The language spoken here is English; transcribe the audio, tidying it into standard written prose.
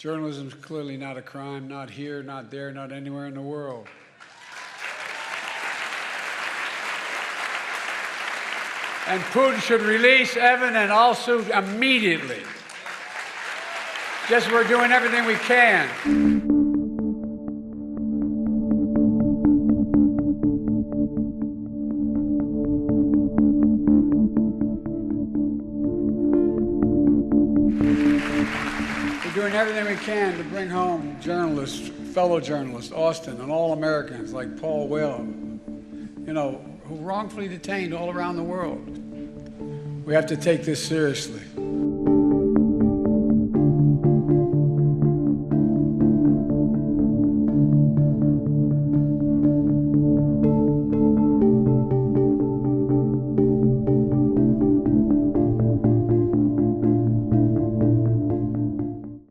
Journalism is clearly not a crime, not here, not there, not anywhere in the world. And Putin should release Evan and Alsu immediately. Just we're doing everything we can. We're doing everything we can to bring home journalists, fellow journalists, Austin, and all Americans like Paul Whelan, who wrongfully detained all around the world. We have to take this seriously.